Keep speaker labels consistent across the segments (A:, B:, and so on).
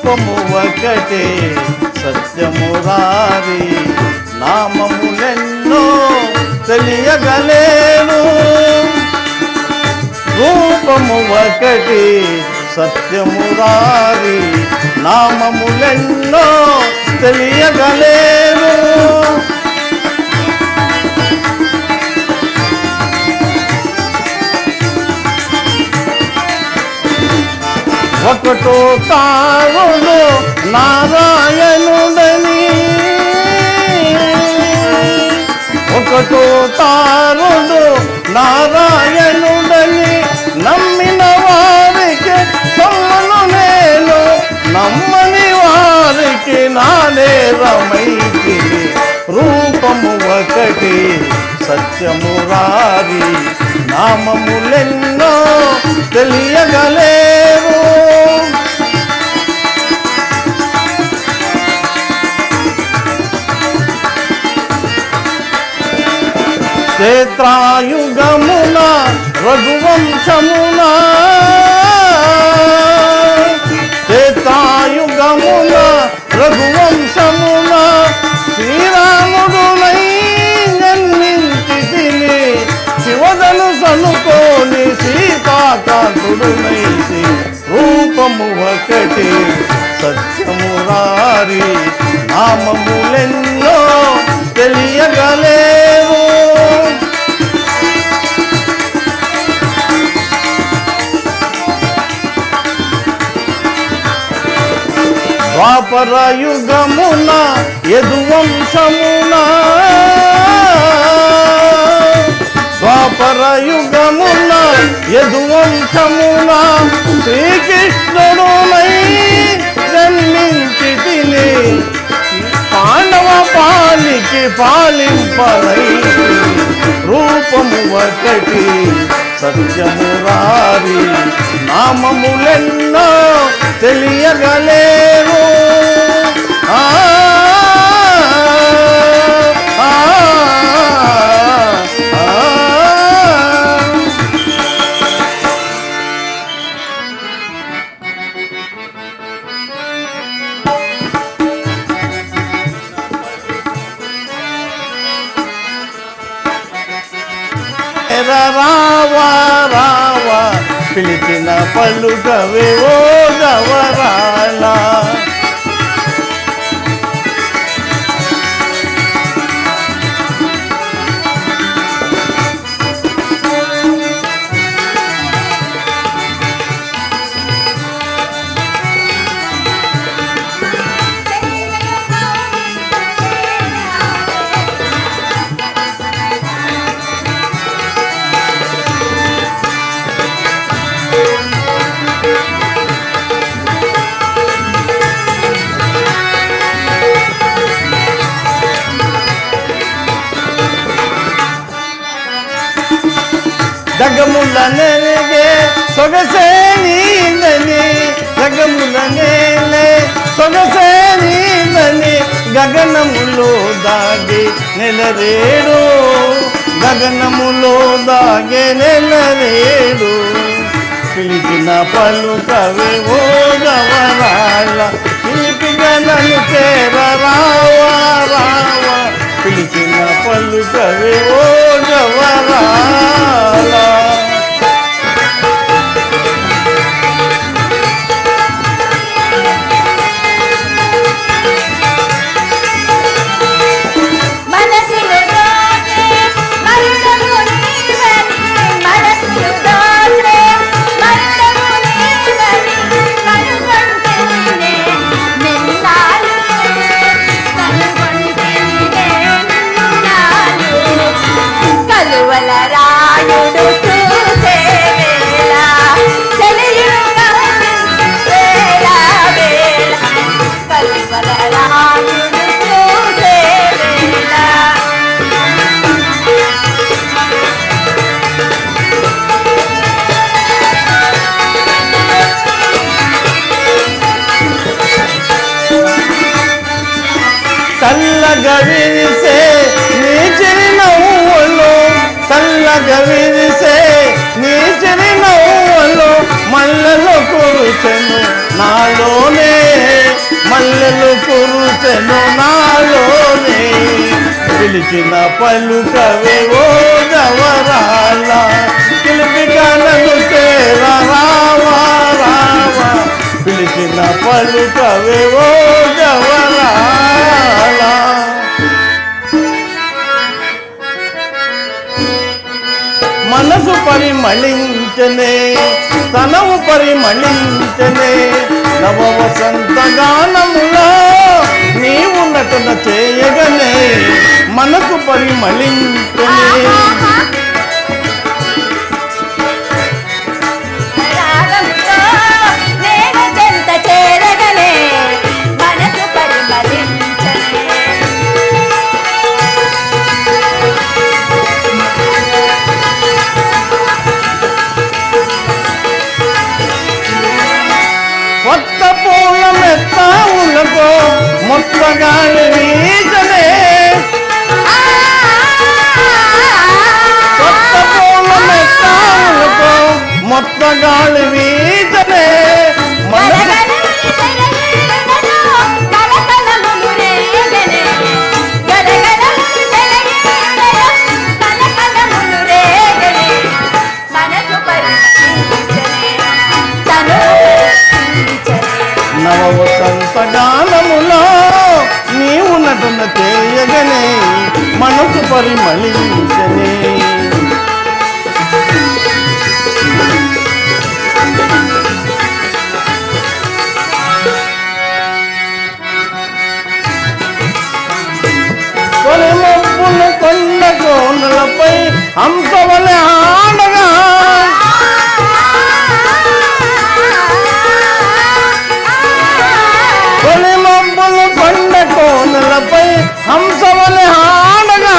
A: రూపము ఒకటే సత్యమురారి నామములెన్నో తెలియగలేను రూపము ఒకటి సత్యమురారి నామములెన్నో తెలియగలేను ఒకటో తారుడు నారాయణుడని ఒకటో తారుడు నారాయణుడని నమ్మిన వారికి సొమ్మును నేను నమ్మని వారికి నానే రమైతి రూపము ఒకటి సత్యమురారి నామములెన్నో తెలియగలేవు క్షేత్రాయుగమున రఘువంశమున క్షేత్రాయుగమున రఘువంశమున శ్రీరాముడునై జన్మించి తిని శివదను సనుకోని సీతాకాంతుడునైసి రూపము ఒకటి సత్యమురారి నామములెన్నో తెలియగలేవు ద్వాపరయుగమున యదువంశమున ద్వాపరయుగమున యదువంశమున శ్రీకృష్ణుడునై జన్మించి తిని పాండవ పాలికి పాలింపనై రూపము ఒకటి సత్యమురారి నామములెన్నో తెలియగలేవు రావా రావా పిలిచిన పలుకవే ఓ గవరాలా జగముల నెలగే సొగసే నీందని జగముల నేలే సొగసే నీందని గగనములో దాగి నెలరేడు గగనములో దాగే నెలరేడు పిలిచిన పలుకవే ఓ గవరాల పిలిపిగా నన్ను చేరరావా రావా పిలిచిన పలుకవే ఓ గవరాల చల్లగా విరిసే నీ చిరునవ్వులు చల్లగా విరిసే నీ చిరునవ్వులు మల్లెలు కురుచెను నాలోనే మెలసెను నాలోనే పిలిచిన పలుకవే ఓ జవరాల పిలిపిగా నన్ను చేరా రావా రావా పిలిచిన పలుకవే ఓ జవరాల మనసు పరిమళించనే తనవు పరిమళించనే నవ వసంత గానములో నీవు నటన చేయగనే మనసు పరిమళించనే కొత్త పూల మెత్తావులకో మొత్తగాలి వీచనే కొత్త పూల మెత్తావులకో మొత్తగాలి వీచనే నవ వసంత గానములో నీవు నటన చేయగనే మనసు పరిమళించనే తొలి మబ్బులు కొండ కోనలపై హంసవలె ఆడగా తొలి మబ్బులు కొండ కోనలపై హంసవలె ఆడగా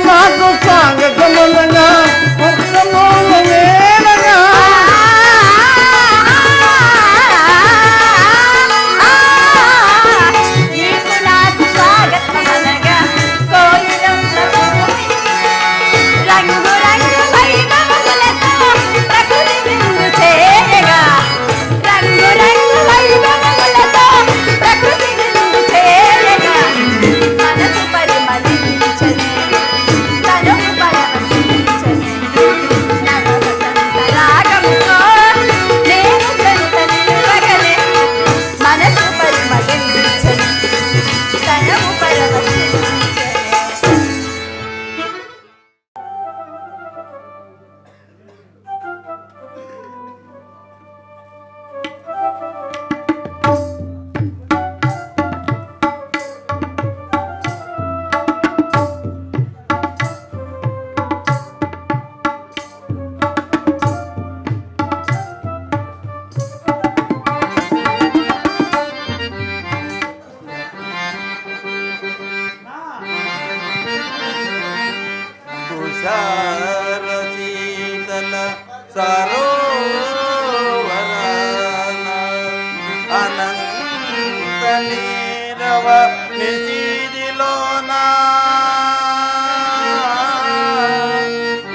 A: నాకు స్వాగతమనగా పుస్తమూల వేడగా నీకు నాకు స్వాగతమనగా రంగు రంగు వైభవములతో ప్రకృతి విందు చేయగా రంగు రంగు వైభవములతో ప్రకృతి విందు చేయగా మనసు పరిమళించనే శీతల సరోవరాన అనంత నీరవ నిశీదిలోన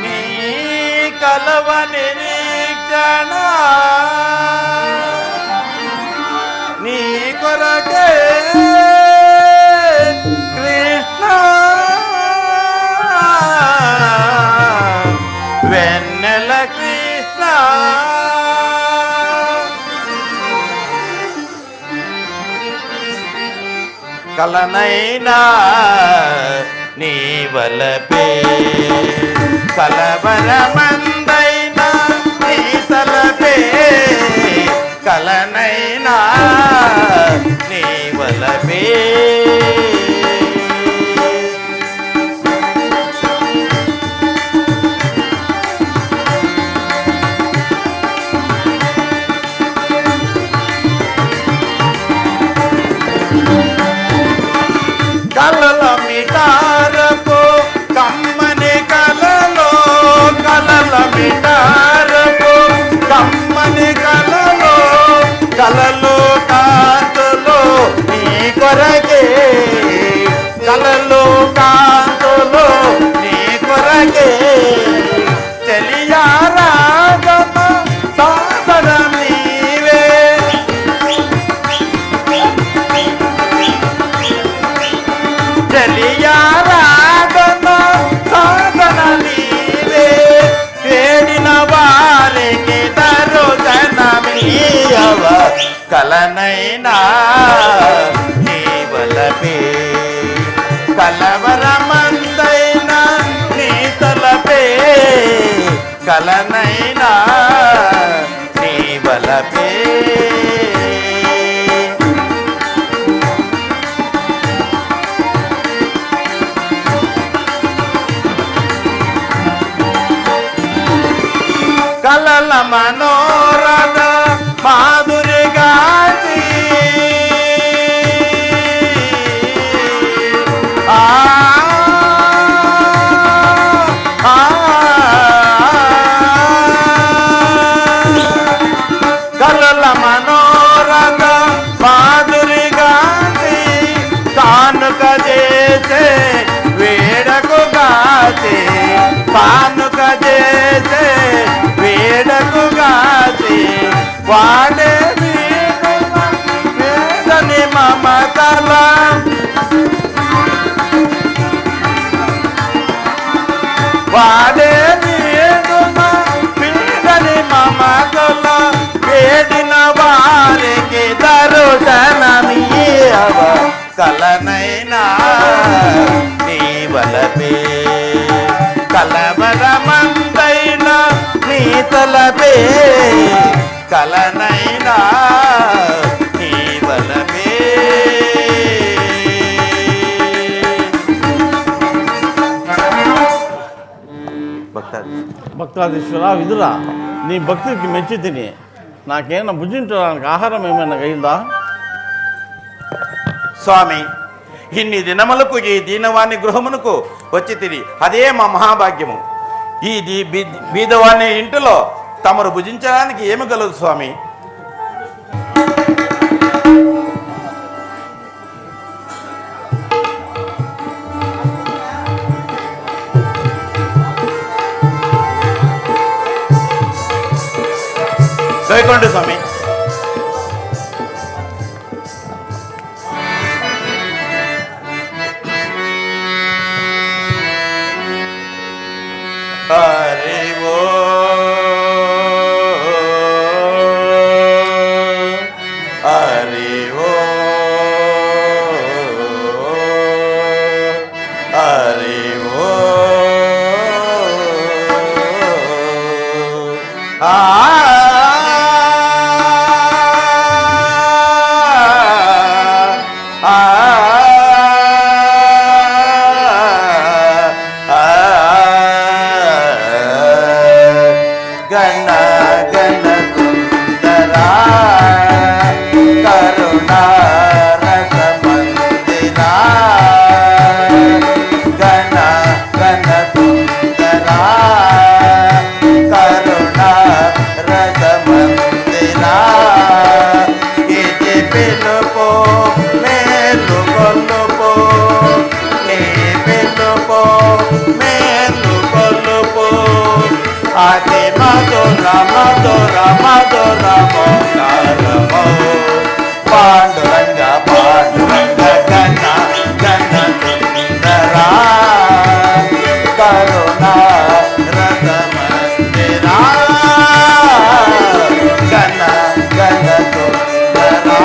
A: నీ కలవ నిరీక్షణ నీ కొరకే కృష్ణ వెన్నెల కృష్ణ కలనైనా నీ వలపే కలవరమందైనా నీ తలపే కలనైనా నీ వలపే కలలు కాంతులు నీ కొరకే చెలియారాగమ సాధన నీవే చెలియారాగమ సాధన నీవే వేడిన వారికి దరుజనమీయవ కలనైనా నీ వలపే కలవరమందైనా నీ తలపే కలనైనా నీ వలపే కలల మనోరథ మాధురి గాచి కలల మనోరథ మాధురి గాచి కానుక చేసే వేడకు గాచి కానుక చేసే వేడకు గాచి వాడే వేదని మమతల వాడే వేదని మమతల వేడిన వారికి దరుశనమీయవ కలనైనా నీ వలపే కలవరమందైనా నీ తలపే కలనైనా నీ వలపే
B: భక్తాధీశ్వర విదురా, నీ భక్తికి మెచ్చి తిని నాకేమైనా భుజించడానికి ఆహారం ఏమైనా అయిందా?
A: స్వామి, ఇన్ని దినములకు ఈ దీనవాణి గృహమునకు వచ్చి తిని అదే మా మహాభాగ్యము. ఈ బీదవాణి ఇంటిలో తమరు భుజించడానికి ఏమి గలదు స్వామి? దయకోండి స్వామి. హరివో హరివో హరివో గణ గణ సుందరా కరుణా రసమందిరా గణ గణ సుందరా కరుణా రసమందిరా ఇది పిలుపో మేలు కొలుపో నీ పిలుపో మేలు కొలుపో అతి మధుర మధుర మధుర మోకారమో పాండురంగ పాండురంగ గణ గణ సుందరా కరుణా రసమందిరా గణ గణ సుందరా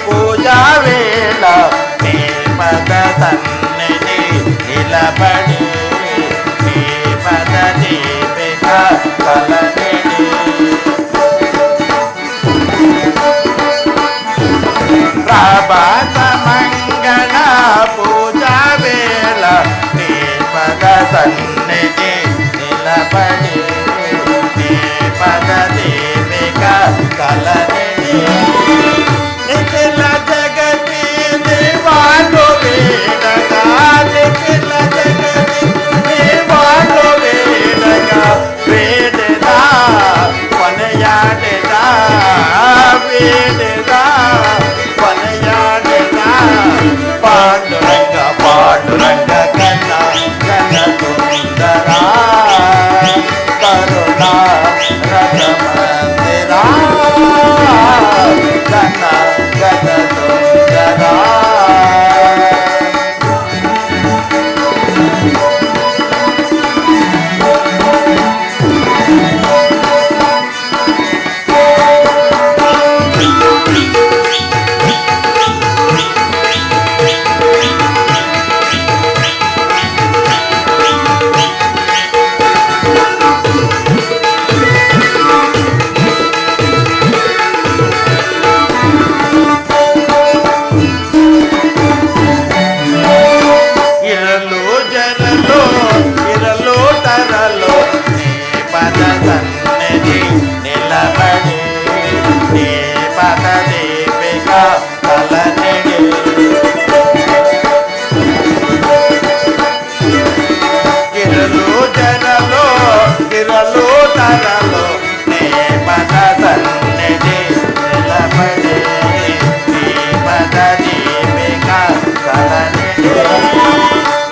A: పూజా వేళ నీ పద సన్నిధి నిలబడి నీ పద దీపిక కలనిడి ప్రభాత మంగళ పూజా వేళ నీ పద సన్నిధి నిలబడి నీ పద దీపిక కలనిడి నిఖిల జగతి దేవాలు వేడగా నిఖిల జగతి దేవాలు వేడగా వేడదా కొనయాడదా వేడదా కొనయాడదా పాండురంగ పాండురంగ కన్న కన్న సుందరా కరుణా రథ మందిరా కన్న కన్న సుందరా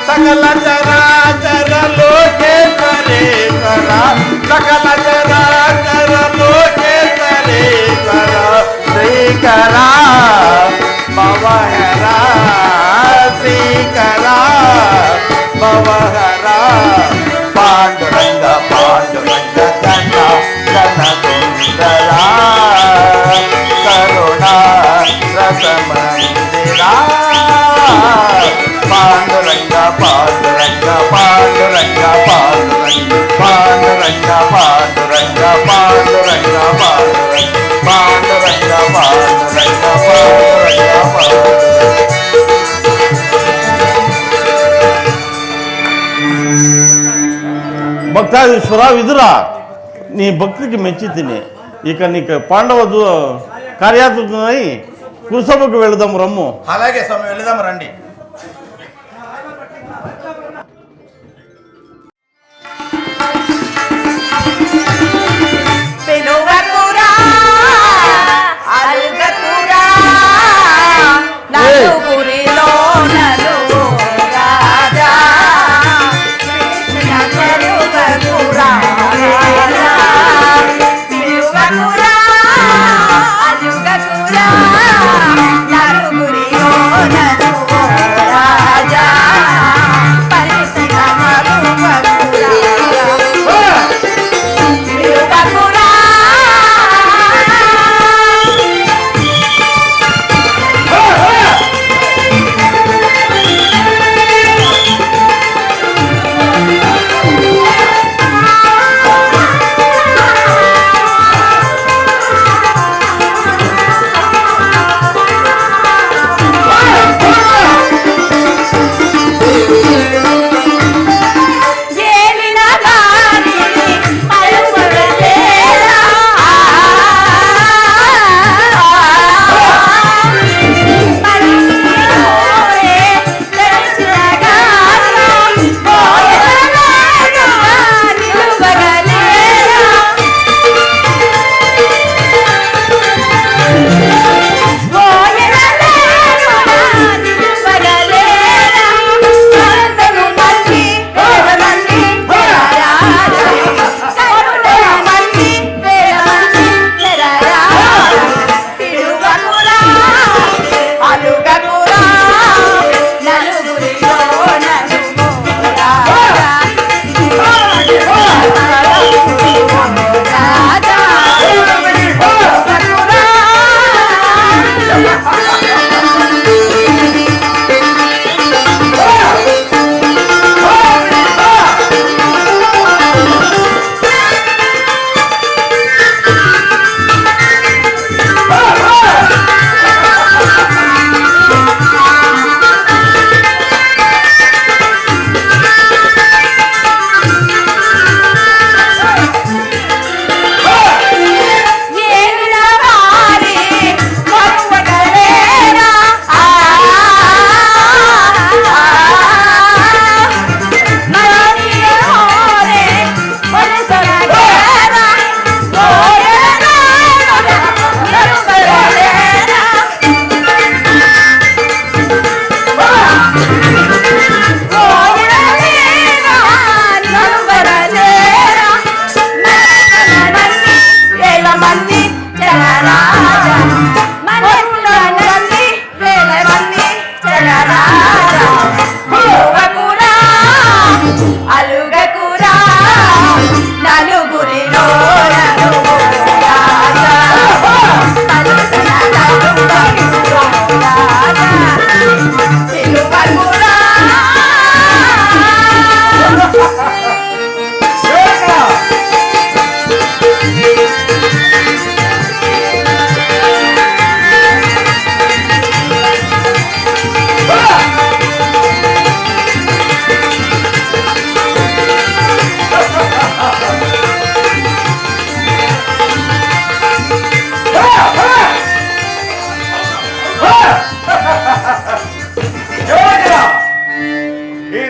A: సకల చరాచర లోకేశ్వరేశ్వర సకల చరాచర లోకేశ్వరేశ్వర శ్రీకర భవహర శ్రీకర భవహర పాండురంగ పాండురంగ కన్న కన్న సుందరా కరుణా రసమందిరా పాండురంగ పాండురంగ పాండురంగ పాండురంగ పాండురంగ పాండురంగ పాండురంగ పాండురంగ పాండురంగ పాండురంగ
B: భక్తాధీశ్వర విదురా నీ భక్తికి మెచ్చి తిని ఇక నీకు పాండవ కార్యాతృతమై కురుసభకు వెళదాం రమ్ము.
A: అలాగే స్వామి వెళదాం రండి.
C: Nanu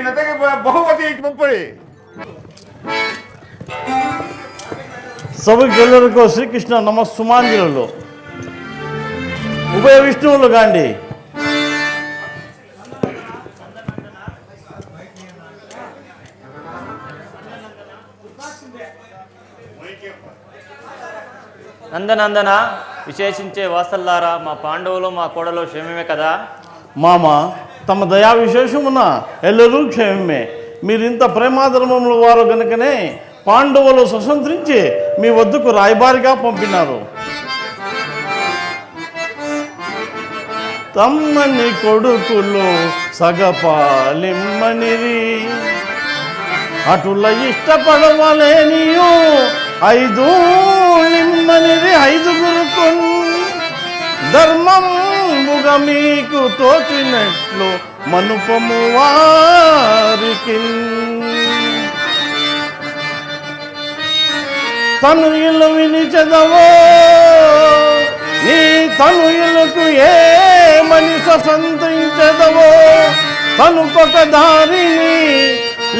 C: ನಿನಗೆ ಬಹುಮತಿ ಮುಪ್ಪಡಿ.
B: సభకెల్లరికో శ్రీకృష్ణ నమస్సుమాంజలు. ఉభయ విష్ణువులు గాండి.
D: నందనందన విశేషించే వాసల్లారా, మా పాండవులు మా కోడలు క్షేమమే కదా?
B: మామ, తమ దయా విశేషమున ఎల్లరూ క్షేమమే. మీరింత ప్రేమాధర్మముల వారు గనుకనే పాండవులు స్వతంత్రించి మీ వద్దకు రాయబారిగా పంపినారు. తమ్మని కొడుకులు సగపాలిమ్మనిరి, అటుల ఇష్టపడవలేనియో ఐదులిమ్మనిరి. ఐదుగురు ధర్మముగా మీకు తోచినట్లు మనుపము వారికి. తను ఇల్లు వినిచెదవో నీ తను ఇల్లుకు ఏమని స్వతంత్రించదవో, తనుకొక దారిని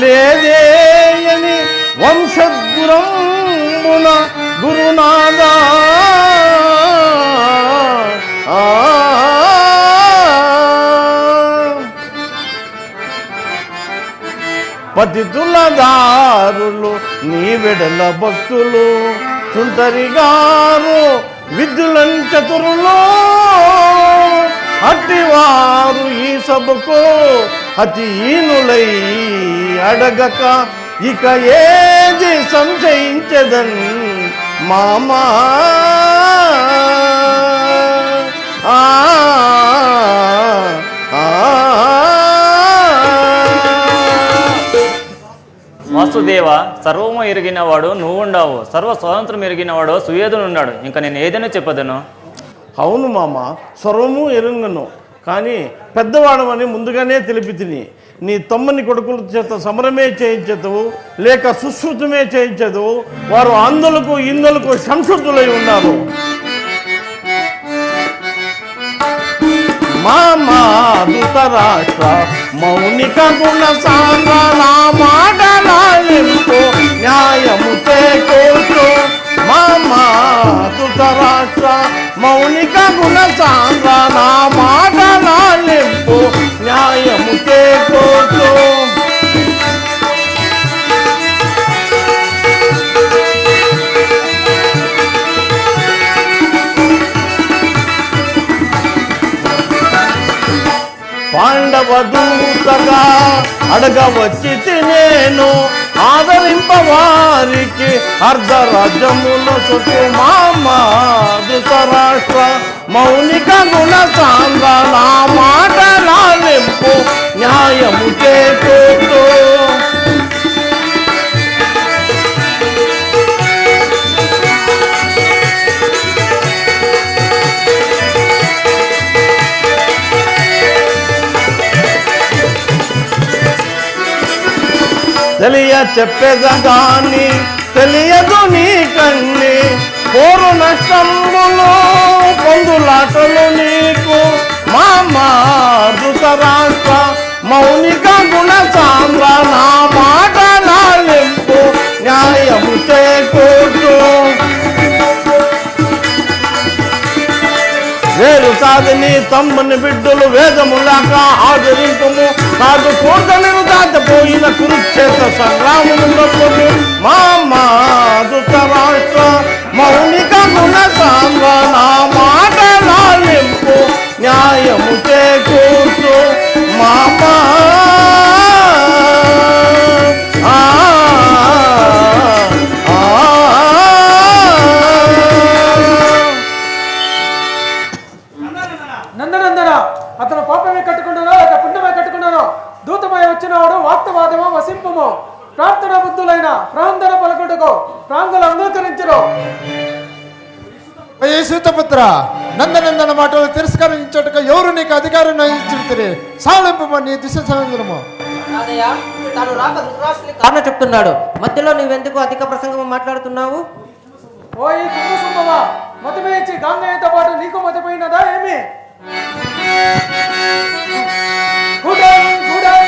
B: లేదేయని వంశద్గురంబున గురునాదా. పతితుల దారులు నీ వెడల భక్తులు చుంటరిగారు విద్యులం చతురులో. అట్టివారు ఈ సభకు అతిహీనులై అడగక ఇక ఏది సంశయించదన్ మామా.
D: వాసుదేవ, సర్వము ఎరిగినవాడు నువ్వుండావు, సర్వ స్వాతంత్రం ఎరిగినవాడు సుయేధునున్నాడు. ఇంకా నేను ఏదైనా చెప్పదను.
B: అవును మామ, స్వరము ఎరుంగను, కానీ పెద్దవాడమని ముందుగానే తెలిపి తిని నీ తమ్మని కొడుకుల చేత సమరమే చేయించదు లేక సుశ్రుతమే చేయించదు. వారు అందులకు ఇందులకు సంశుద్ధులై ఉన్నారు. మామా ధృతరాష్ట్ర మౌనిక గుణ సాంద్ర నా మాటలాలింపు న్యాయము చేకూర్చు. మామా ధృతరాష్ట్ర మౌనిక గుణ సాంద్ర నా మాటలాలింపు న్యాయము చేకూర్చు. పాండవ దూతగా అడగవచ్చి నేను ఆదరింపవారికి అర్ధరాజ్యముల సుఖు. మామా ధృతరాష్ట్ర మౌనిక గుణ సాంద్ర నా మాటలాలింపు న్యాయము చేకూర్చు. తెలియ చెప్పేదగాని తెలియదు నీ కన్ని, పోరు నష్టములు పొందులాటలు నీకు. మామా ధృతరాష్ట్ర మౌనిక గుణ సాంద్ర నా మాటలాలింపు న్యాయము చేకూర్చు. వేరు సాధిని తమ్ముని బిడ్డలు వేదములాక ఆదరింపుము. కాదు కూర్చొని దాటిపోయిన కురుక్షేత్ర సంగ్రామములకు. మామా ధృతరాష్ట్ర మౌనిక గుణ సాంద్ర నా మాటలాలింపు న్యాయము చేకూర్చు. మామా
E: నందనందన, అతను పాపమే కట్టుకున్నానో లేక పుణ్యమే కట్టుకున్నానో దూతమై వచ్చినవాడు వాక్తవాదమో వసింపము. ప్రార్థన బుద్ధులైన ప్రాంతన పలకొట్టుకో ప్రాంగులు అంగీకరించరు.
F: సూతపుత్ర, నందనందన మాటలు తిరస్కరించటకు ఎవరు నీకు అధికారం ఇచ్చి సాలింపమని దిశ సంవత్సరము.
G: కారణ చెప్తున్నాడు. మధ్యలో నువ్వెందుకు అధిక ప్రసంగం మాట్లాడుతున్నావు?
E: ఓ ఈ కుటుంబ మతమే ఇచ్చి గాంగయ్యతో పాటు నీకు మతిపోయినదా ఏమి? గుడం గుడం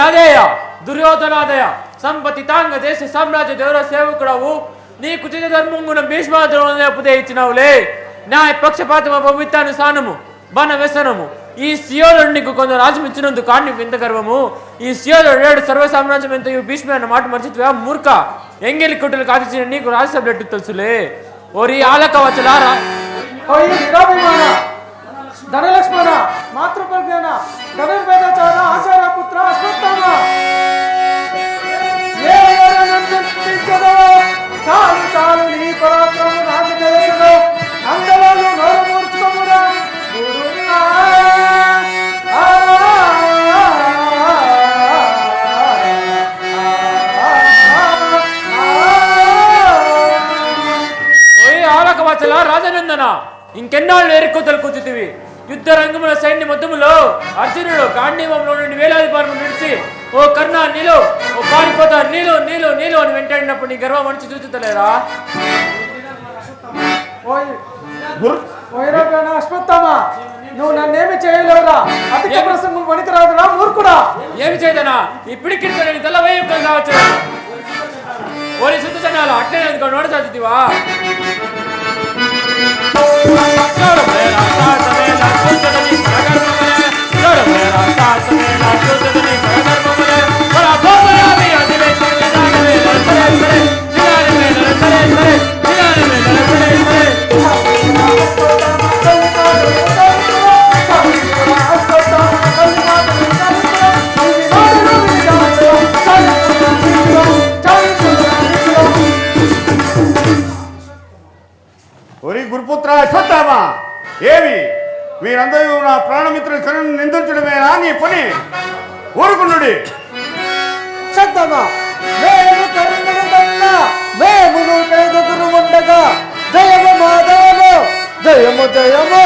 H: రాజేయ దుర్యోధనాదయ సంపతితాంగ దేశ సామ్రాజ్య దేవర సేవకుడవు నీకు చిన్న ధర్మంగున భీష్మాద్రోణ ఉపదేశించినవులే న్యాయ పక్షపాతమ పవిత్రానుసానము బన వ్యసనము ఈ సియోలుడు నీకు కొందరు రాజ్యం ఇచ్చినందుకు కాని వింత గర్వము ఈ సియోలుడు ఏడు సర్వ సామ్రాజ్యం ఎంత భీష్మ అన్న మాట మర్చిపోయా మూర్ఖ ఎంగిలి కుట్టులు కాల్చిన నీకు రాజ్యసభ తెలుసులే ఓరి ఆలక వచ్చలారా
E: ధనలక్ష్మణ మాతృప్రజ్ఞాన ధనుర్వేదాచార ఆచార్య పుత్ర అశ్వత్థామ చాలు చాలు నీ పరాక్రమ నాకు తెలుసును అందరూ నోరు మూర్చుకోమురా
H: ఆలక వచ్చల రాజనందన ఇంకెన్నాళ్ళు ఎరుకోతలు కూర్చుతివి యుద్ధ రంగముల సైన్య మధ్యములో అర్జునుడు గాంధీవంలో నుండి వేలాది పార్లు నిలిచి ఓ కర్ణ నీలో ఓ పారిపోతా నీలో నీలో నీలో అని వెంటాడినప్పుడు నీ గర్వం మనిషి చూచుతలేరా
E: అశ్వత్థామ నువ్వు నన్నేమి చేయలేవురా అధిక ప్రసంగం పనికిరాదురా మూర్ఖుడా
H: ఏమి చేయదనా ఇప్పటికి తెల్ల వేయం కావచ్చు ఓరి శుద్ధ జనాలు అట్లే నోడ చదువుతావా
C: ఒరి గురుపుత్ర అశ్వత్థామ ఏమి మీరందరూ నా ప్రాణమిత్రుల కరుణను నిందించడమేనా నీ పని ఊరుకునుడి
E: అశ్వత్థామ మేము కరుణుడన్నా మేము పేదకులు ఉండగా జయము మాధవము జయము జయము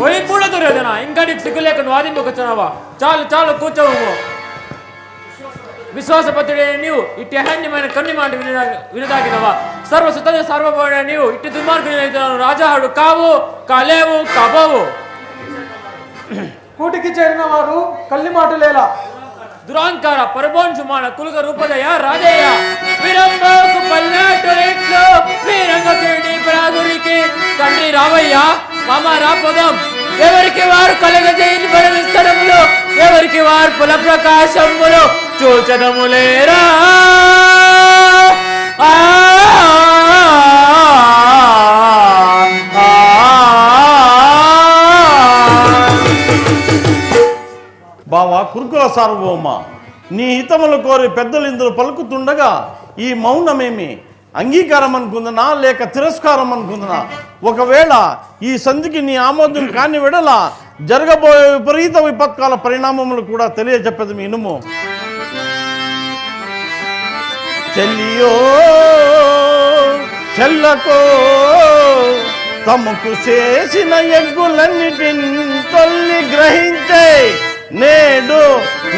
H: ఓరి పూల దుర్యోధన ఇంకా నీకు సిగ్గు లేక నువ్వు ఆదింపుకొచ్చావా చాలు చాలు కూర్చోవు విశ్వాసపత్రుడే నీవు ఇట్టి అహన్యమైన కొన్ని మాట వినదాగినవా సర్వసుత సర్వభౌడ నీవు ఇట్టి దుర్మార్గుడు రాజాడు కావు కాలేవు కాబోవు
E: కూటికి చేరిన వారు కల్లి మాటలేలా
H: దురాంకార పరభోంశుమాన కులుగ రూపదయ రాజయ్య విరంబకు పల్లెటూరిట్లో వీరంగకుడి ప్రాదురికి తండ్రి రావయ్య మామ రాపదం ఎవరికి వారు కలగజేయని బలవిస్తరములు ఎవరికి వారు పుల ప్రకాశములు చూచదములేరా
B: బావా కురుకుల సార్వభౌమ నీ హితములు కోరి పెద్దలు ఇందులో పలుకుతుండగా ఈ మౌనమేమి అంగీకారం అనుకుందనా లేక తిరస్కారం అనుకుందనా ఒకవేళ ఈ సంధికి నీ ఆమోదం కాని విడల జరగబోయే విపరీత విపత్కాల పరిణామములు కూడా తెలియజెప్పదు మీ ఇనుము చెల్లియో చెల్లకో తమకు చేసిన ఎగ్గులన్నిటిని తొల్లి గ్రహించే నేడు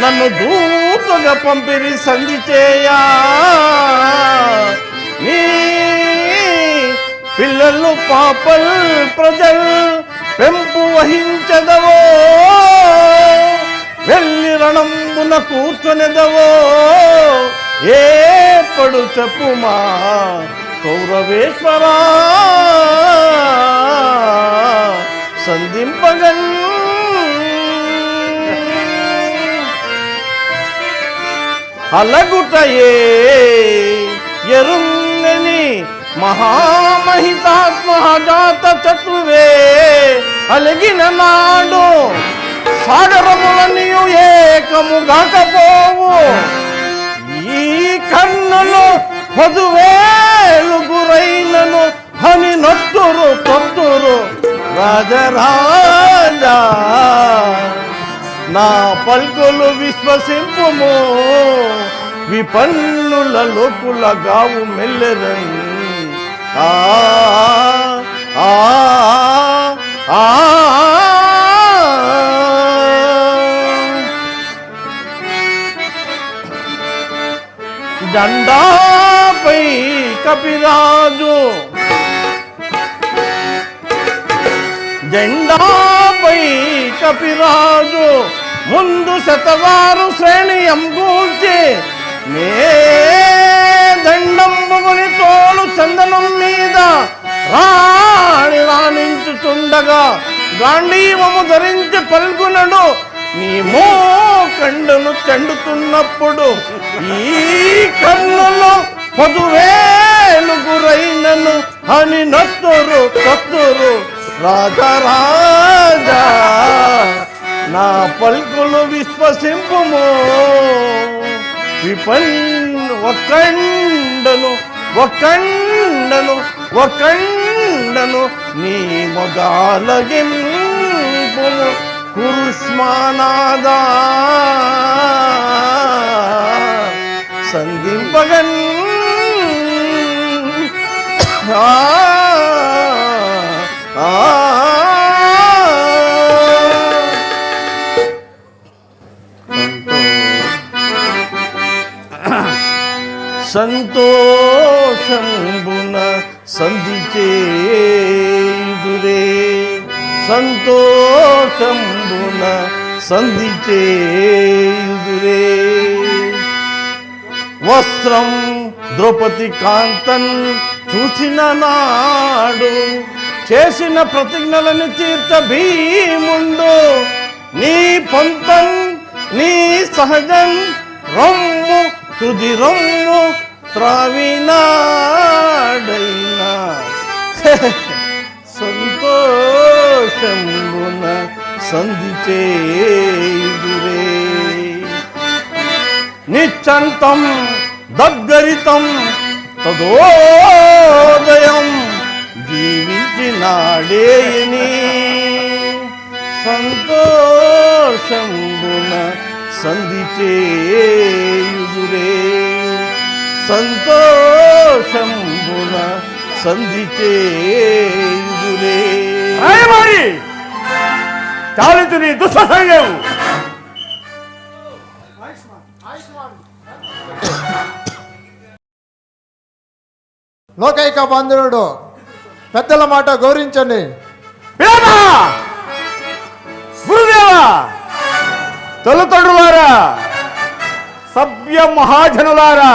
B: నన్ను దూతగా పంపిరి సంధి చేయా నీ పిల్లలు పాపల్ ప్రజలు పెంపు వహించదవో వెళ్ళి రణంబున కూర్చొనిదవో ఏపడు చెప్పుమా కౌరవేశ్వరా సంధింపగన్ అలగుటయే ఎరుంగని మహామహితాత్మజాత చతుర్వే అలిగిన నాడు సాగరములనియు ఏకముగాకపోవు ఈ కన్నులు పదువేలు గురైనను హని నొట్టురు తొత్తురు రాజరాజా నా పల్కులు విశ్వసింపుము విపన్నుల లోకుల గావు మెల్లెరన్ ఆ ఆ ఆ జెండాపై కపిరాజు జెండాపై కపిరాజు ముందు శతవారు శ్రేణియం గూల్చి నే దండంబుని తోలు చందనం మీద రాణి రాణించుచుండగా గాంధీవము ధరించి పల్గునడు నీ మోకండును చెండుతున్నప్పుడు ఈ కన్నులు పదువేలు గురైనను అని నత్తురు కత్తురు రాజా నా పల్కులు విశ్వసింపుము ఒకండను నీ మొగాలగింపుము కురుష్మానాదా సంధింపగన్ సంతోషంబున సంధి చేయుదురే సంతోషంబున సంధి చేయుదురే వస్త్రం ద్రౌపది కాంతన్ చూచిన నాడు చేసిన ప్రతిజ్ఞలను తీర్చ భీముండు నీ పొంతన్ నీ సహజన్ రొమ్ము తుది రొమ్ము త్రావినాడైనా సంతోషంబున సంధి చేయుదురే నిశ్చంతం దగ్గరితం తదోదయం జీవించినాడేయని సంతోషంబున సంధి చేయుదురే సంతోషంబున సంధి చేయుదురే
C: రాయబారి చాలించు నీ దుస్సంగం
F: లోకైక బాంధవుడు పెద్దల మాట గౌరవించండి.
C: గురుదేవా, తల్లిదండ్రులారా, సభ్య మహాజనులారా,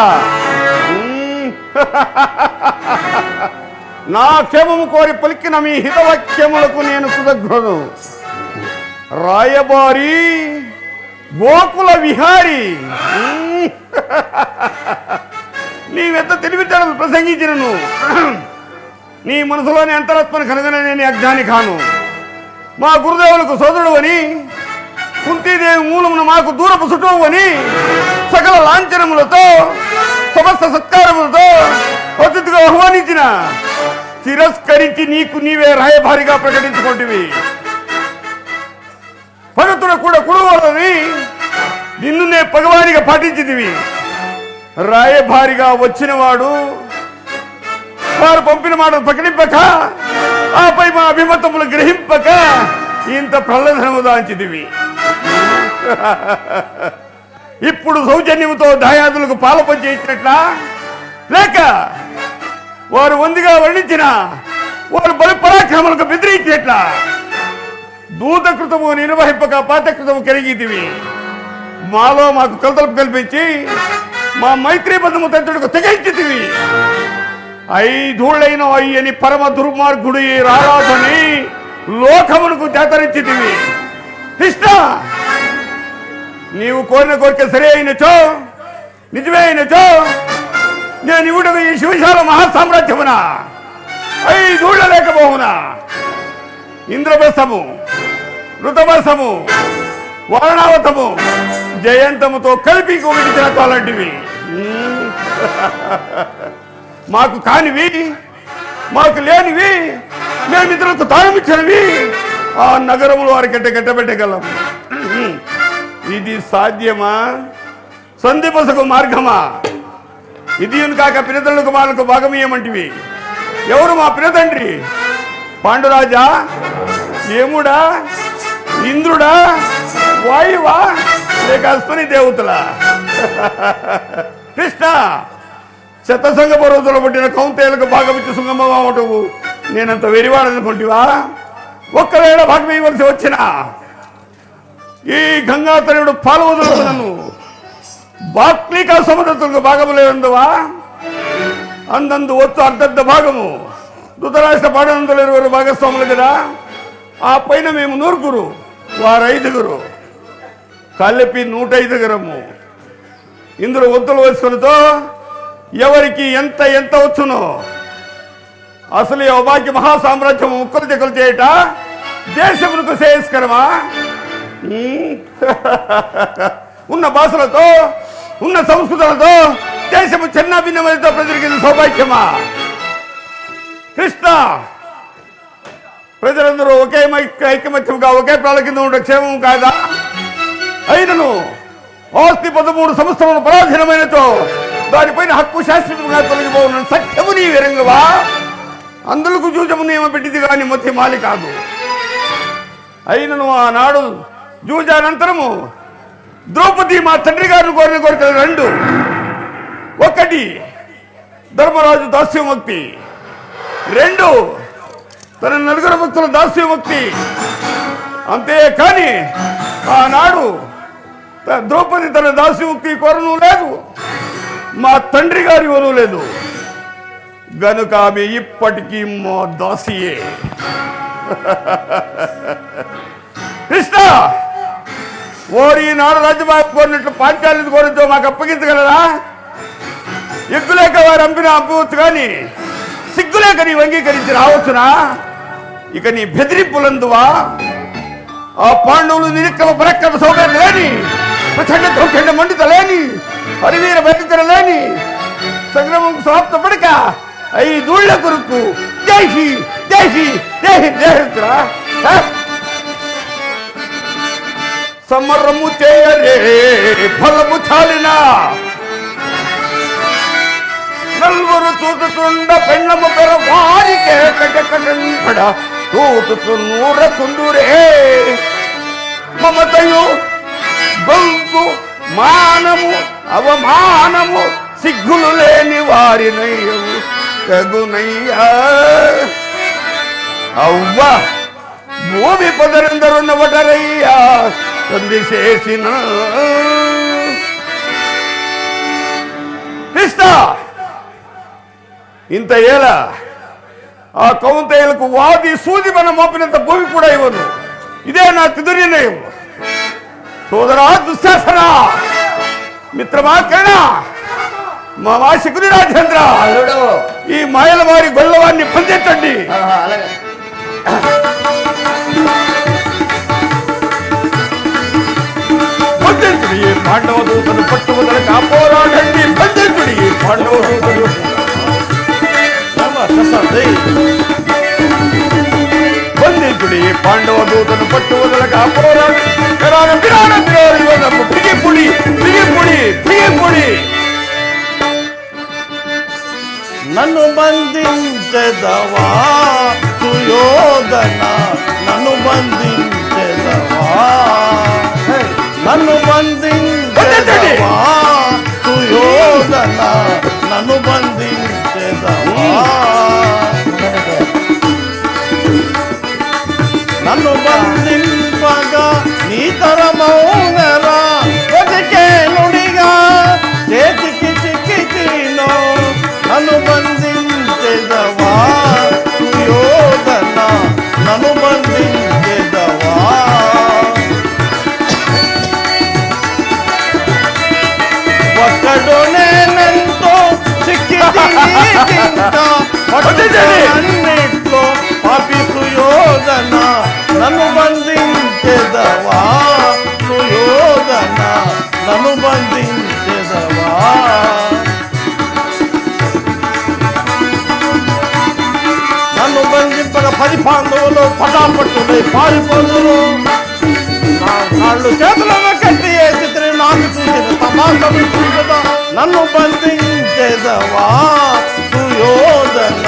C: నా క్షేమము కోరి పలికిన మీ హితవాక్యములకు నేను కృతజ్ఞుడు. రాయబారి గోకుల విహారి, నీవెంత తెలివితేటలు ప్రసంగించినను నీ మనసులోని అంతరాత్మను కనుగొన నేను అజ్ఞాని కాను. మా గురుదేవులకు సోదరుడు అని, కుంతీదేవి మూలమున మాకు దూరపు చుట్టవు అని సకల లాంఛనములతో సమస్త సత్కారములతో అతిథిగా ఆహ్వానించిన తిరస్కరించి నీకు నీవే రాయభారిగా ప్రకటించుకుంటువి. భగతుడు కూడా కుడవాలని నిన్ను నే పగవానిగా పాటించిందివి. రాయభారిగా వచ్చినవాడు వారు పంపిన మాటలు ప్రకటింపక, ఆపై మా అభిమతములు గ్రహింపక ఇంత ప్రహ్లాదనము దాంచిదివి. ఇప్పుడు సౌజన్యముతో దాయాదులకు పాల పంచేసినట్లా, లేక వారు వందిగా వర్ణించిన వారు బలి పరాక్రమాలకు బెదిరించేట్లా దూతకృతము నిర్వహింపక పాతకృతము కలిగితివి. మాలో మాకు కలతలు కల్పించి మా మైత్రీ బంధము తంతుడికి తెగించితివి. ఐధూళ్ళైన అయ్యని పరమ దుర్మార్గుడు ఈ రారాజని లోకమునకు చేతరించితివి. కృష్ణ, నీవు కోరిన కోరిక సరే అయినచో, నిజమే అయినచో, నేను ఇవుటకు ఈ శివశాల మహాసామ్రాజ్యమున 5 ఊళ్ళ లేకపోవునా ఇంద్రబసము, ఋతబసము, వర్ణావతము, జయంతముతో కలిపి కోవించిన అలాంటివి మాకు కానివి, మాకు లేనివి, మేమిద్దరులకు తాళమిచ్చినవి ఆ నగరములు వారికి కట్టబెట్టగలం. ఇది సాధ్యమా? సంధిపసకు మార్గమా? ఇది కాక పినతండ్రులకు వాళ్ళకు భాగమీయమంటివి. ఎవరు మా పినతండ్రి? పాండురాజా, యముడా, ఇంద్రుడా, వాయువా, లేక అశ్వని దేవతలా? కృష్ణ, శతసంగ పర్వతంలో పుట్టిన కౌంతేయులకు భాగమిచ్చి సుంగమ్మగా ఉండవు. నేనంత వెరివాడనుకుంటివా? ఒక్కవేళ భాగం ఇవ్వవలసి వచ్చిన ఈ గంగాతరుడు పాల్వదులకు నన్ను బాక్లికా సముద్రతులకు భాగములేందువా అందందు ఒత్తు అర్ధ భాగము ధృతరాష్ట్ర పాడనందులు 20 భాగస్వాములు కదా. ఆ పైన మేము 100 వారు 5 కలిపి 105 ఇందులో ఒత్తులు వేసుకునితో ఎవరికి ఎంత ఎంత వచ్చునో అసలు ఈ అభాగ్య మహాసామ్రాజ్యం ముక్కలు చెక్కలు చేయట దేశమునకు శ్రేయస్కరమా? ఉన్న భాషలతో ఉన్న సంస్కృతులతో దేశము చిన్న భిన్నమైనతో ప్రజలకి సౌభాగ్యమా? కృష్ణ, ప్రజలందరూ ఒకే ఐకమత్యంగా ఒకే ప్రాణ కింద ఉండే క్షేమం కాదా? అయినను ఆస్తి 13 సంవత్సరములు పరాధీనమైనతో దానిపైన హక్కు శాశ్వతంగా తొలగిపోవున్న సత్యము నీ విరంగవా? అందులకు జూజము నియమ పెట్టింది కానీ మొత్తం మాలి కాదు. అయినను ఆనాడు జూజానంతరము ద్రౌపది మా తండ్రి గారిని కోరిన కోరికలు 2. 1 ధర్మరాజు దాస్యముక్తి, 2 తన 4 భక్తుల దాస్యముక్తి. అంతేకాని ఆనాడు ద్రౌపది తన దాస్యముక్తి కోరను లేదు, మా తండ్రి గారి వను లేదు. గనుక ఆమె ఇప్పటికీ మా దాసియే. కృష్ణ, ఓరి నాడు రాజ్యభాగం కోరినట్లు పాంచాలిని కోరితో మాకు అప్పగించగలరా? ఎగ్గులేక వారు అంపిన అప్పవచ్చు కానీ సిగ్గులేక నీ అంగీకరించి రావచ్చునా? ఇక నీ బెదిరింపులందువా? ఆ పాండవులు నిరిక్కల పరక్కల సౌకర్యం లేని, ప్రచండ దౌర్ఖండ మండిత లేని, హరివీర భయంకర లేని సంగ్రామం సమాప్త పడక 5 కొరకు దేశీ దేశీ దేహి దేహరా సమరము చేయరే ఫలము చాలిన నల్వరు చూటుతుండ పెళ్ళము పెర వారికే కటకటంపడ చూటుతు 100 కుందురే మమతయు గొంతు మానము అవమానము సిగ్గులు లేని వారినయ్యవు తగునయ్యా. అవ్వ భూమి పొదరందరున్న వటరయ్యా సంధి చేసిన కృష్ణ, ఇంత ఏళ ఆ కౌంతయ్యలకు వాది సూది మన మోపినంత భూమి కూడా ఇవ్వను. ఇదే నా తుది నిర్ణయం. సోదరా దుశ్శాసన, మిత్రమా కణ, మా శకుని రాజేంద్ర, ఈ మాయల వారి గొల్లవారిని పంచెట్టండి. పంచెట్టుడి పాండవ దూతను పట్టువదలక పోరాడండి. పంచెట్టుడి పాండవ దూతను బంధించుడి పాండవ దూతను పట్టువదలక పోరాడు. పిగిపుడి పిగిపుడి పిగిపుడి
B: నన్ను బంధించెదవా సుయోధన, నన్ను బంధించెదవా, నన్ను బంధించెదవా సుయోధన, నన్ను బంధించెదవా, నన్ను బంధింపగా నీ తరమౌనరా బతికే నుడిగా చేతికి చిక్కితీనో, నన్ను బంధించెదవా సుయోధన, నన్ను బంధించెదవా. ఒక్కడు నేనెంతో అన్నిట్లో పాపి సుయోధన, నన్ను బంధించెదవా సుయోధన, నన్ను బంధించెదవా. నన్ను బంధింపక 10 పాండవులు పటాపట్టులై పారిపోదురు. వాళ్ళు చేతులను కట్టి వేసి నాకు చూసిన తమాషలు చూసదా. నన్ను బంధించెదవా సుయోధన,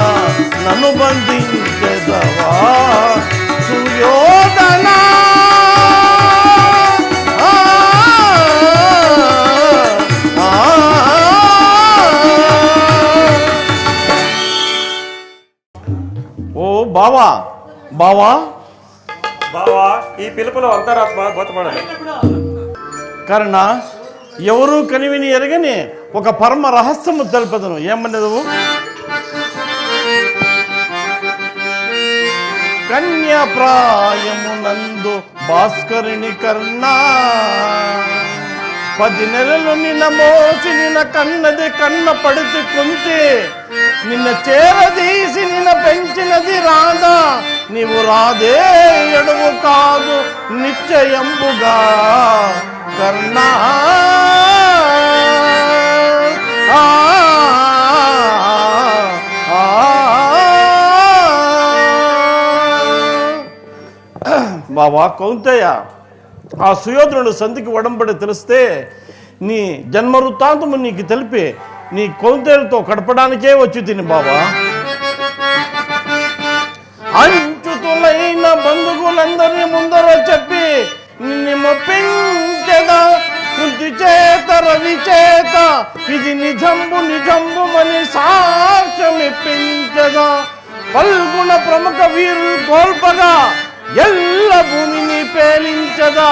B: నన్ను బంధించెదవా సుయోధన. ఓ బావా, బావా
I: బావా ఈ పిలుపులో అంతరాత్మ బోతపడాలి.
B: కర్ణ, ఎవరూ కనివిని ఎరగని ఒక పరమ రహస్యము తెలుపదను. ఏమన్నదవు? కన్యాప్రాయమునందు భాస్కరుని కర్ణ 10 నెలలు నిన్న మోసి నిన్న కన్నది కన్న పడితే కుంతి నిన్న చేరదీసి నిన్న పెంచినది రాధా నీవు రాదే ఎడువు కాదు నిశ్చయంబుగా కర్ణ. బావా కౌంతయ్య, ఆ సుయోధనుడు సంధికి ఒడంబడి తెలిస్తే నీ జన్మ వృత్తాంతము నీకు తెలిపి నీ కౌంతయ్యలతో గడపడానికే వచ్చి తిని బావా. అంచుతులైన బంధువులందరినీ ముందర చెప్పి నిన్ను మొప్పించదా కుంతి చేత రవి చేత ఇది నిజంబుమని సాక్ష్యమిప్పించదా. పల్గుణ ప్రముఖ వీరులు కోల్పగా ఎల్ల భూమిని పేలించదా.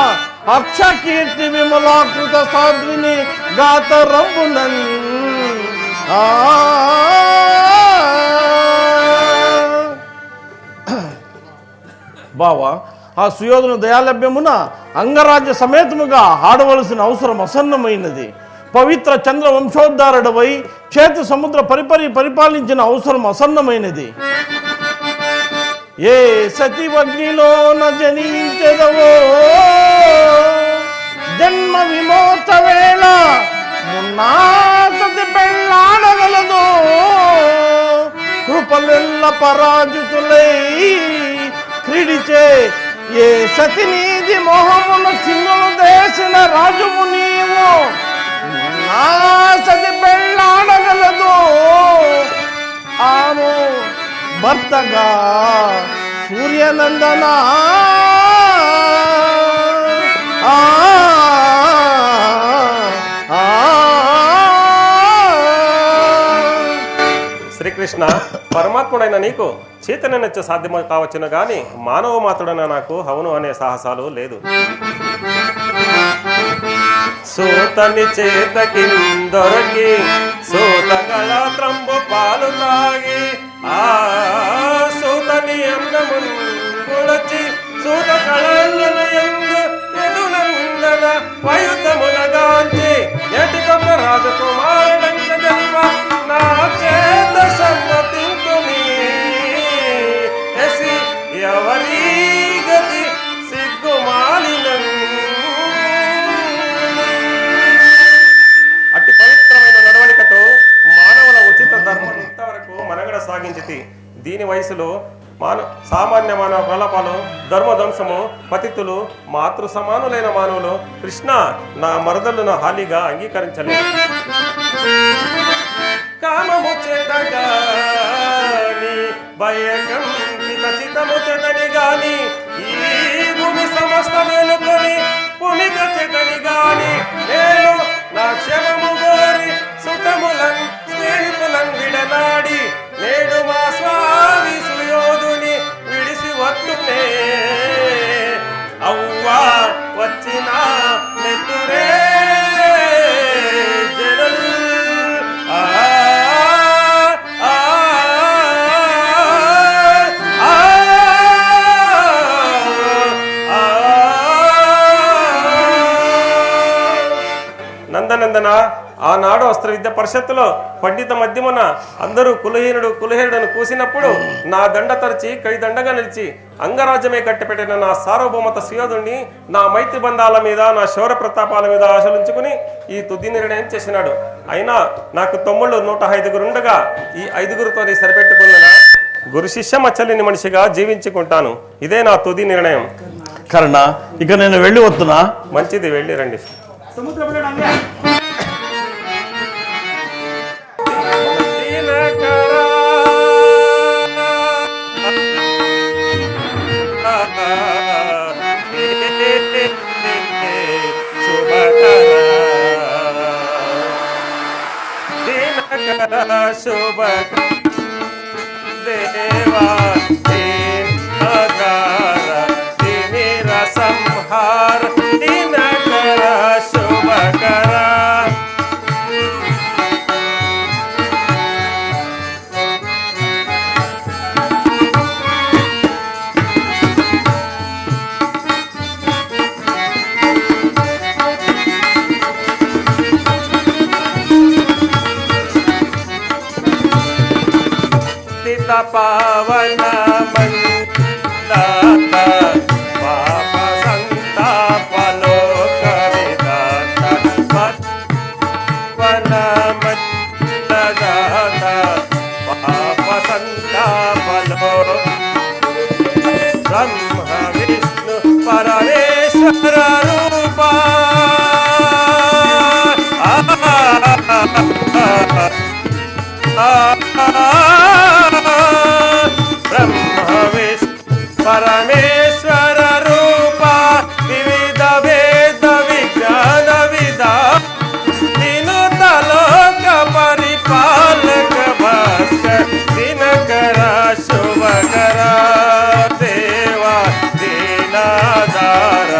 B: అక్షకీర్తి విమలాకృత సాధ్విని గాత రంబునన్. బావా, ఆ సుయోధను దయాలభ్యమున అంగరాజ్య సమేతముగా ఆడవలసిన అవసరం అసన్నమైనది. పవిత్ర చంద్ర వంశోద్ధారుడవై చేతు సముద్ర పరిపాలించిన అవసరం అసన్నమైనది. ఏ సతివగ్నిలోన జనించదవో జన్మ విమోచ వేళ మున్నాసతి పెళ్ళాడగలదు. కృపలెల్ల పరాజితులై క్రీడిచే ఏ సతి నీది మోహమున సింగులు దేశిన రాజుము నీవు నా సతి పెళ్ళాడగలదు. ఆమె భర్తగా సూర్యనందన
I: శ్రీకృష్ణ, పరమాత్ముడైన నీకు చైతన్యనిచ్చ సాధ్యమ కావచ్చును గాని మానవ మాత్రుడైన నాకు అవును అనే సాహసాలు లేదు. సూతని చేతకిందొరకి సూతగల త్రంబు పాలు తాగి ఆ సూతని అన్నమును గుడచి సూత కళలను ఎదునందన వయుతములగాంచి ఎటికొక రాజకుమారుడంచ జన్మ నా చేత సమ్మతింతుని ఎసి ఎవరి గతి సిగ్గుమాలినను. అట్టి పవిత్రమైన నడవడికతో మానవుల ఉచిత ధర్మం ఇంతవరకు మనగడ సాగించితి. దీని వయసులో సామాన్య మానవ ప్రలాపాలు ధర్మధ్వంసము పతితులు మాతృ సమానులైన మానవులు కృష్ణ నా మరదలను హాలిగా అంగీకరించలేదు. కామము చేతగాని భయకంపిత చితము చేతని గాని ఈ భూమి సమస్త మేలుకొని పునిత చేతని గాని నేను నా క్షమము కోరి సుఖములన్ స్నేహితులను విడనాడి నేడు మా స్వామి సుయోధుని విడిసి వత్తునే అవ్వా వచ్చిన నెత్తురే జనల్ నందనందన, ఆనాడు అస్త్ర విద్య పరిషత్తులో పండిత మధ్యమున అందరూ కులహీనుడని కూసినప్పుడు నా దండ తరచి కైదండగా నిలిచి అంగరాజ్యమే కట్టిపెట్టిన నా సార్వభౌమత సుయోధుణ్ణి నా మైత్రి బంధాల మీద నా శౌర్య ప్రతాపాల మీద ఆశలుంచుకుని ఈ తుది నిర్ణయం చేసినాడు. అయినా నాకు తమ్ముళ్ళు 105 ఉండగా ఈ 5 సరిపెట్టుకున్న గురు శిష్య మచ్చలిని మనిషిగా జీవించుకుంటాను. ఇదే నా తుది నిర్ణయం.
B: కర్ణ, ఇక నేను వెళ్ళి వస్తున్నా.
I: మంచిది, వెళ్ళి రండి. శుభ దేవా పతిత పావన మందాత పాప సంతాపలో కవిదాత పవన మందాత పాప సంతాపలో బ్రహ్మ విష్ణు పరమేశ్వర రూపా బ్రహ్మ విష్ణు పరమేశ్వర రూప వివిధ భేద విజ్ఞాన విదా వినుతలోక పరిపాలక భాస్కర దినకర శుభకర దేవా దీనాధార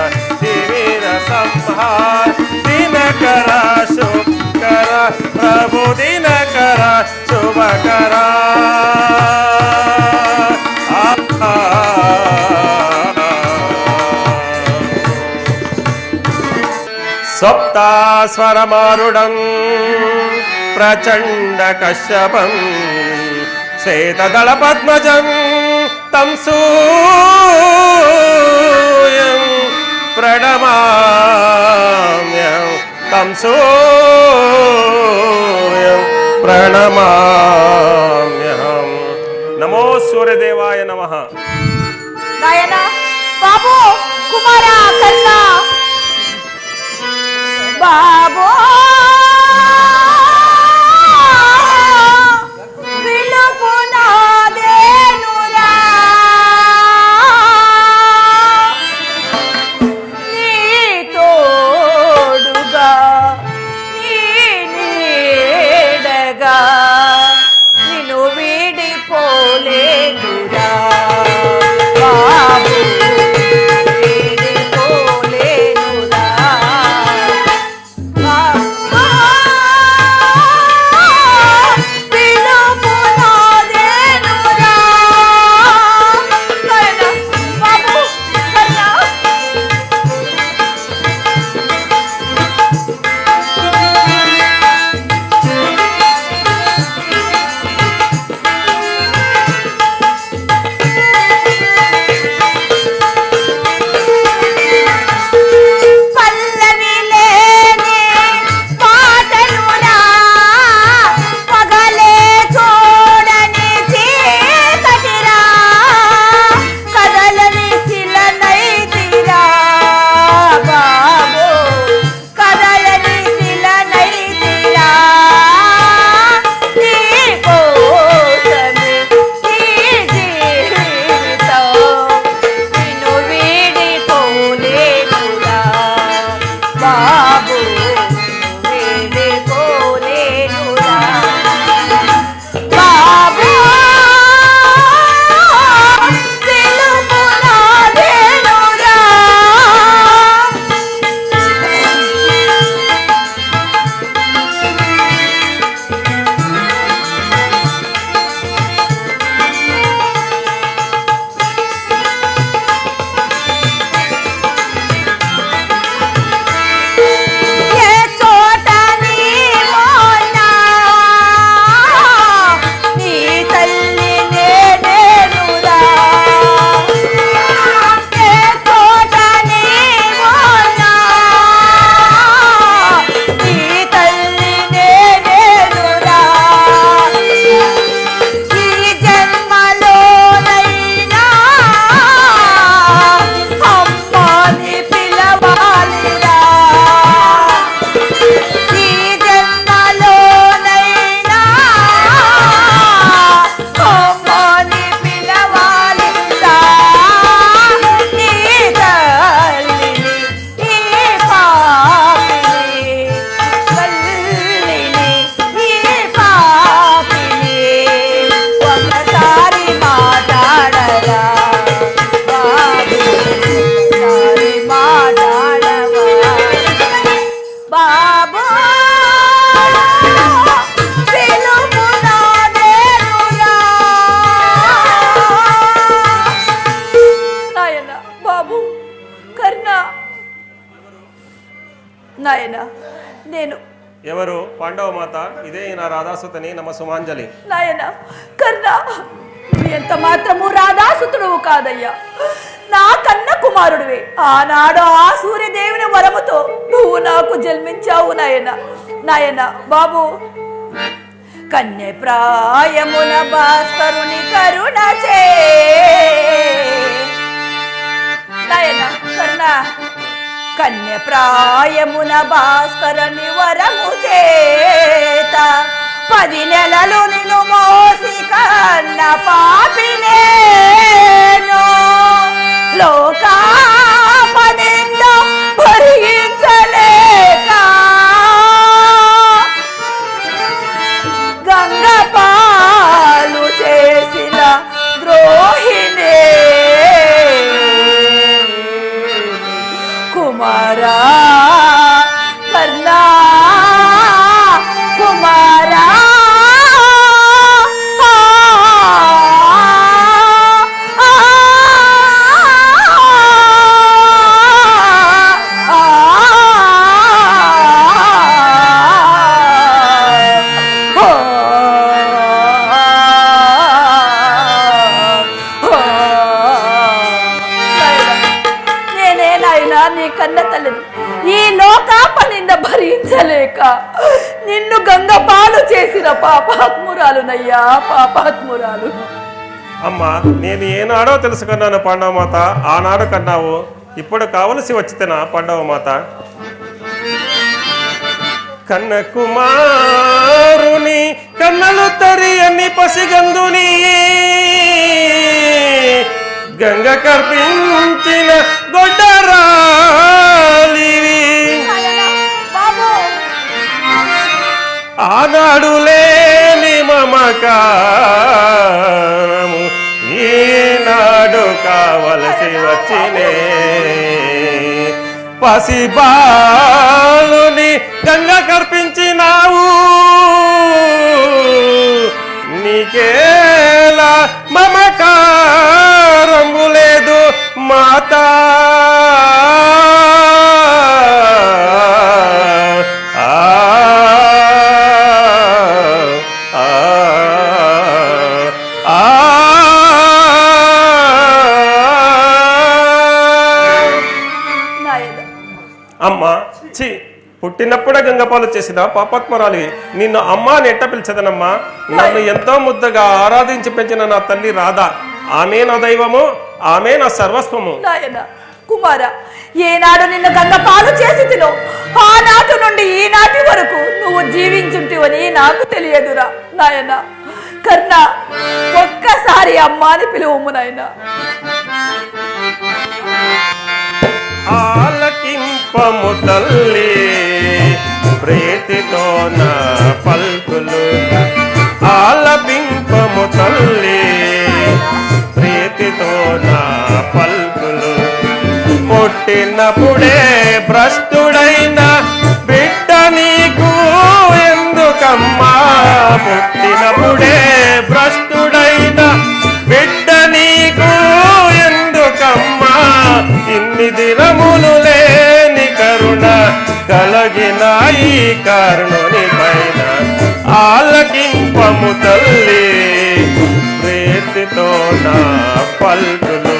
I: దివీర సంహార దినకర శుభకర ప్రభు దినకర శుభకర సప్తాస్వరమారుడం ప్రచండ కశ్యపం శ్వేతదళ పద్మజం తం సూయం ప్రణమామ్యం తం సూయం ప్రణమామ్యహం. నమో సూర్యదేవాయ నమః.
J: నాయన బాబు కుమార కర్ణ బాబో విలుపునాదేనురా నీ తోడుగా నీ నీడగా నిన్ను వీడిపోలేదురా బాబు వీడిపోలేనురా బాబా
I: ఎవరు? పాండవ మాత. ఇదే నా రాధాసుతని నమ సుమాంజలి.
J: నాయన కర్ణ, నువ్వు ఎంత మాత్రము రాధాసుతుడువు కాదయ్యా, నా కన్న కుమారుడివి. ఆనాడు ఆ సూర్యదేవుని వరముతో నువ్వు నాకు జన్మించావు నాయన. నాయన బాబు, కన్య ప్రాయమున భాస్కరుని కరుణ చే నాయన కర్ణ, కన్య ప్రాయమున భాస్కరుని వరము చేత 10 నెలలు నిన్ను మోసి కన్న పాపినేను లోకాపనిందో భరించలేక గంగ పాలు చేసిన ద్రోహిణే కుమారా కర్ణా కుమారా కన్న తల్లిని ఈ లోకాపనింద భరించలేక నిన్ను గంగపాలు చేసిన పాపాత్మురాలునయ్యా, పాపాత్మురాలు.
I: అమ్మా, నేను ఏనాడో తెలుసుకున్నాను పాండవ మాత. ఆనాడు కన్నావు, ఇప్పుడు కావలసి వచ్చితేనా పాండవ మాత? కన్న కుమారుని కన్నలు తరియని పసిగందుని గంగ కర్పించిన గొడ్డరాలివి ఆనాడు లేని మమకారము ఈనాడు కావలసి వచ్చినే పసిబాలుని గంగ కర్పించినావు నీకేలా మమకారము లేదు మాతా అమ్మా చి పుట్టినప్పుడే గంగపాలు చేసిన పాపాత్మరాలి నిన్ను అమ్మా అని ఎట్ట పిలిచదనమ్మా? నన్ను ఎంతో ముద్దగా ఆరాధించి పెంచిన నా తల్లి రాధా, ఆమె నా దైవము, ఆమె నా సర్వస్వము.
J: నాయన కుమార, ఏనాడు నిన్ను గంగపాలు చేసి తిను ఆనాటి నుండి ఈనాటి వరకు నువ్వు జీవించుంటివని నాకు తెలియదురా నాయన. కర్ణ, ఒక్కసారి అమ్మ అని పిలువము నాయన.
I: ఆలకింపము తల్లి ప్రీతితో నా పల్కులు, ఆలపింపము తల్లి ప్రీతితో నా పల్కులు. పుట్టినప్పుడే భ్రష్టుడైన బిడ్డ నీకు ఎందుకమ్మా? పుట్టినప్పుడే భ్రష్టుడైన బిడ్డ నీకు ఎందుకమ్మా? ఇన్ని దినములు లేని కరుణ కలిగిన ఈ కరుణుని పైన ఆలకింపము తల్లి ప్రీతితో నా పల్కులు.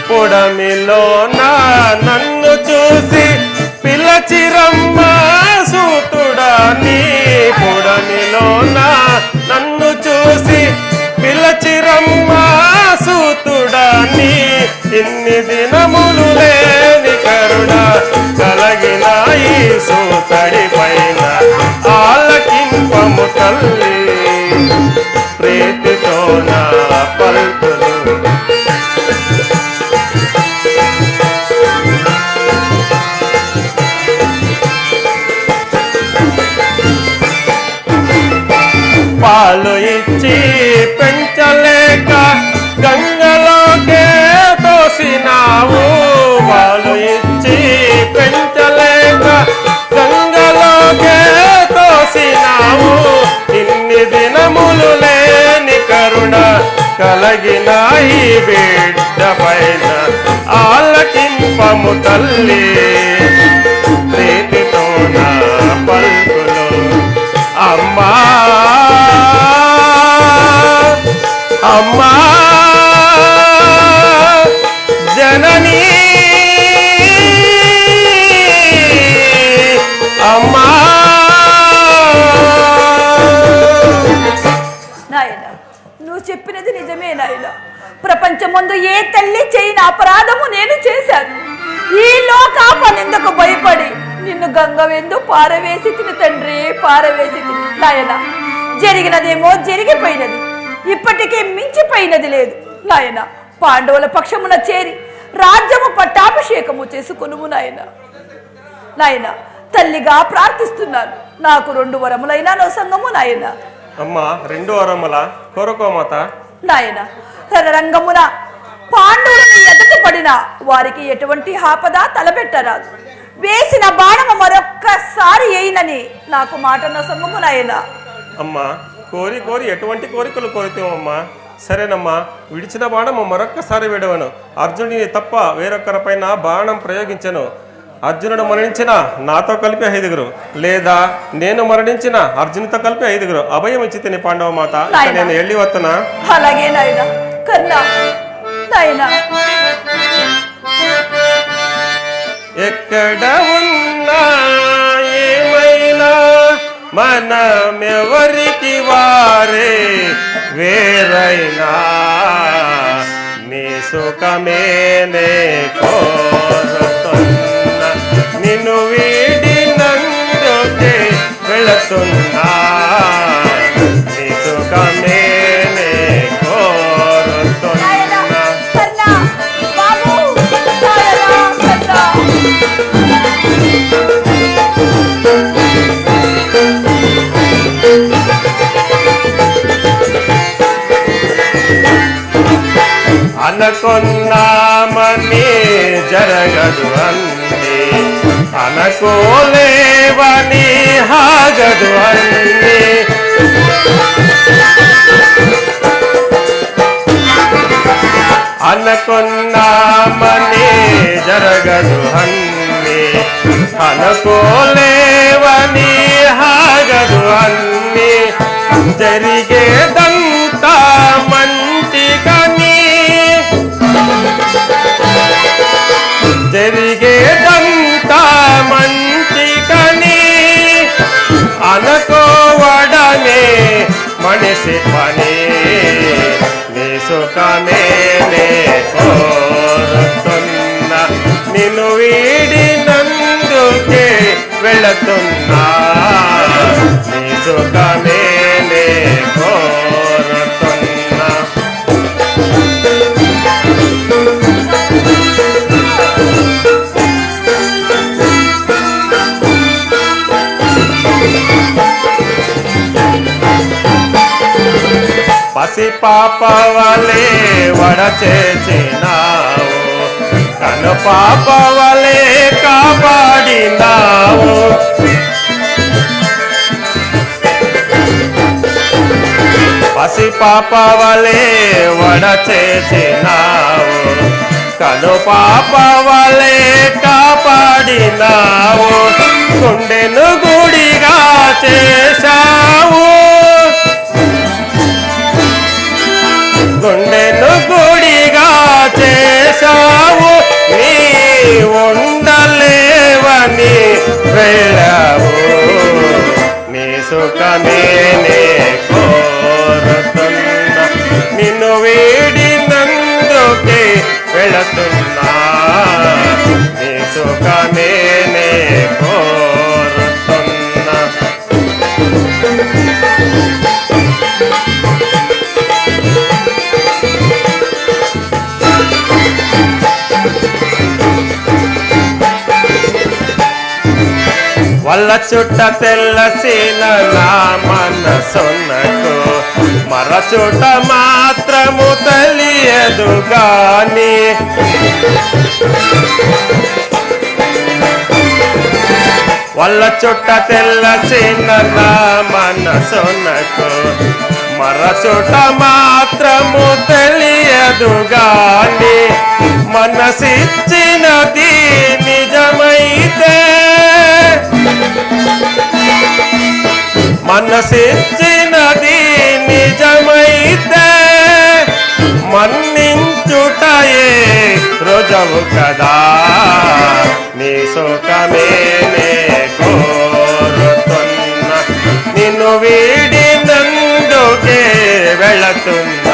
I: పొడమిలో నన్ను చూసి పిలచిరమ్మ సూతుడాని, పొడమిలో నన్ను చూసి పిలచిరమ్మ సూతుడాని. ఇన్ని దినములు లేని కరుణ కలిగిన ఈ సూతడి పైన ఆలకింపము తల్లి ప్రీతితో నా పల్కులు. పాలు ఇచ్చి పెంచలేక గంగలోకే తోసినావు, పాలు ఇచ్చి పెంచలేక గంగలోకే తోసినావు. ఇన్ని దినములు లేని కరుణ రూపము తల్లి ప్రీతితో నా పలుకులు అమ్మా అమ్మా జననీ అమ్మా.
J: నాయన నువ్వు చెప్పినది నిజమే నాయన. ప్రపంచమందు ఏ తల్లి చేయని అపరాధము నేను చేశాను. ఈ లోకాపనిందకు భయపడి నిన్ను గంగవెందు పారవేసి తిని తండ్రి, పారవేసి తిని. నాయన జరిగినదేమో జరిగిపోయినది, ఇప్పటికే మించిపోయినది లేదు. నాయన పాండవుల పక్షమున చేరి రాజ్యము పట్టాభిషేకము చేసుకొనుము నాయన. నాయన తల్లిగా ప్రార్థిస్తున్నాను, నాకు 2 వరములైనా నో సంగము నాయన.
I: అమ్మా 2 వరముల కోరుకోమాత.
J: నాయన రణరంగమున పాండవులను ఎదుట పడిన వారికి ఎటువంటి ఆపద తలబెట్టరాదు. వేసిన బాణము మరొక్కసారి అయినని నాకు మాట నో సంగము నాయన.
I: అమ్మా కోరి కోరి ఎటువంటి కోరికలు కోరితేమమ్మా. సరేనమ్మా, విడిచిన బాణము మరొక్కసారి విడవను. అర్జునుడిని తప్ప వేరొక్కరిపైన బాణం ప్రయోగించను. అర్జునుడు మరణించిన నాతో కలిపి 5గురు, లేదా నేను మరణించిన అర్జునుతో కలిపి 5గురు అభయం ఇచ్చి తిని పాండవ మాత. నేను వెళ్ళి వస్తున్నా.
J: అలాగే నాయన. కర్ణా నాయన
I: ఎక్కడ ఉన్నా ఏమైనా మనమెవరికి వారే వేరైనా నీ సుఖమేనే కోరుతున్నా. నిన్ను వీడినందుకే వెళుతున్నా. నీ సుఖమేనే కోరుతున్నా.
J: కర్ణా బాబు నాయనా కర్ణా.
I: అనుకున్నామని జరగదు అన్ని, అనుకోలేవని ఆగదు అన్ని. అనుకున్నామని జరగదు అన్ని, అనుకోలేవని ఆగదు అన్ని. జరిగేదంతా మంచిగాని, జరిగేదంతా మంచిగాని. అనుకోవడమే మనిషి పని. నీ సుఖమేనే కోరుతున్నా. నిన్ను వీడినందుకే వెళుతున్నా. నీ సుఖమేనే కోరుతున్నా. పసి పాప వలే వడచేసినావు, కను పాప వలే కాపాడినావు. పసి పాప వలే వడచేసినావు, కను పాప వలే కాపాడినావు. గుండెను గుడిగా చేశావు, గుండెను గుడిగా చేశావు. నీ ఉండలేవని వెళ్ళావు. నీ సుఖమేనే కోరుతున్నా. నిన్ను వీడినందుకే వెళుతున్నా. నీ సుఖమేనే కోరుతున్నా. వల్ల చుట్ట తెల్లసిన నా మనసునకు మరచుట మాత్రము తెలియదు గాని. వల్ల చుట్ట తెల్లసిన నా మనసునకు మరచుట మాత్రము తెలియదు గాని. మనసిచ్చినది మనసిచ్చినది నిజమైతే మన్నించుటయే రుజవు కదా, నీ సుఖమే నే కోరుతున్నా, నిన్ను వీడినందుకే వెళతున్నా.